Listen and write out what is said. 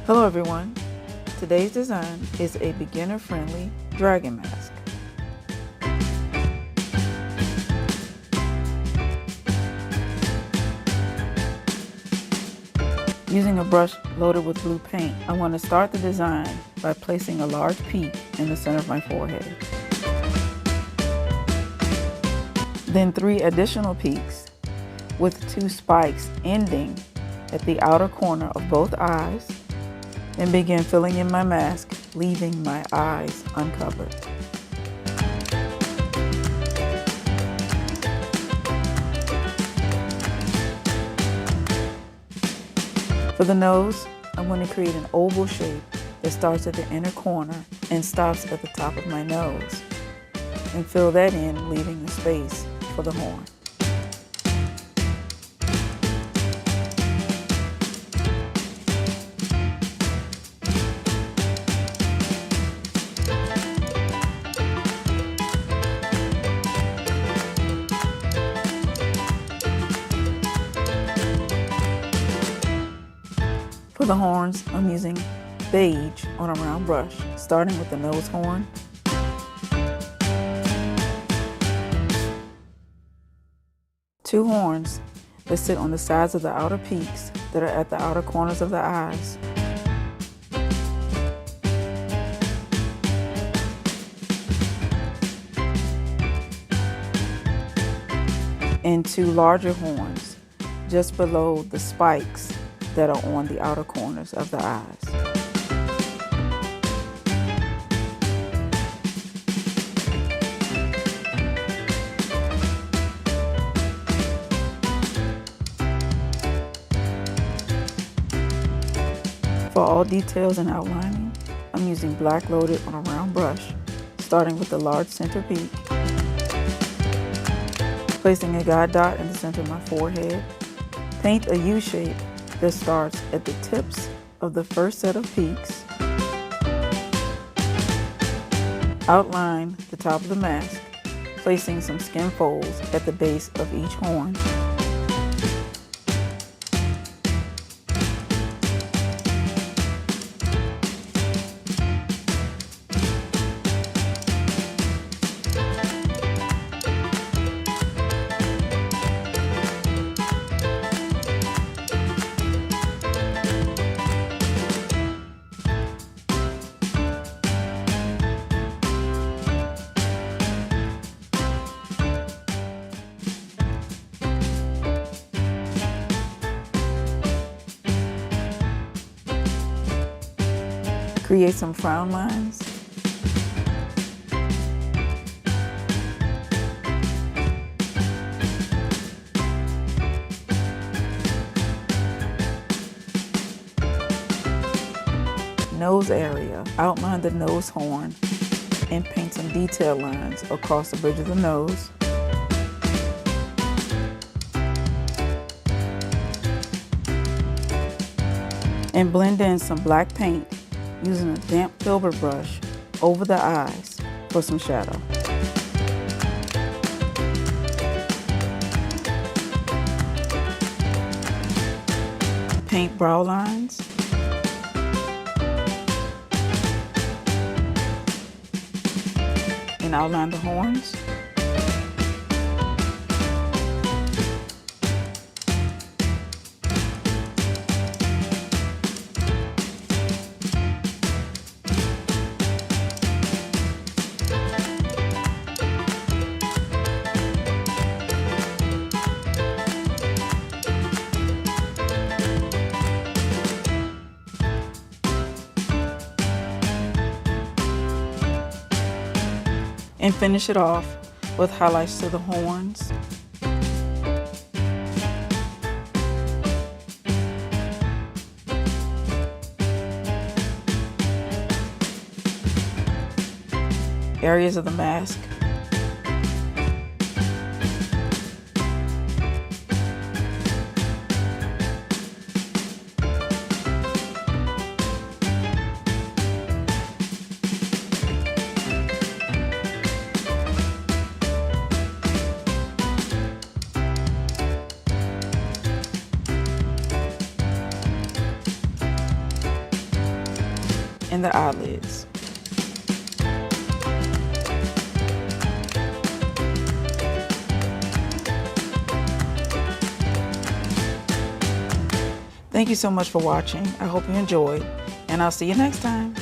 Hello everyone, today's design is a beginner-friendly dragon mask. Using a brush loaded with blue paint, I want to start the design by placing a large peak in the center of my forehead. Then 3 additional peaks with 2 spikes ending at the outer corner of both eyes, and begin filling in my mask, leaving my eyes uncovered. For the nose, I want to create an oval shape that starts at the inner corner and stops at the top of my nose, and fill that in, leaving a space for the horn. For the horns, I'm using beige on a round brush, starting with the nose horn. Two horns that sit on the sides of the outer peaks that are at the outer corners of the eyes. And 2 larger horns just below the spikes that are on the outer corners of the eyes. For all details and outlining, I'm using black loaded on a round brush, starting with the large center peak, placing a guide dot in the center of my forehead. Paint a U shape that starts at the tips of the first set of peaks. Outline the top of the mask, placing some skin folds at the base of each horn. Create some frown lines. Nose area, outline the nose horn and paint some detail lines across the bridge of the nose. And blend in some black paint using a damp filbert brush over the eyes for some shadow. Paint brow lines. And outline the horns. And finish it off with highlights to the horns. Areas of the mask. and the eyelids. Thank you so much for watching. I hope you enjoyed, and I'll see you next time.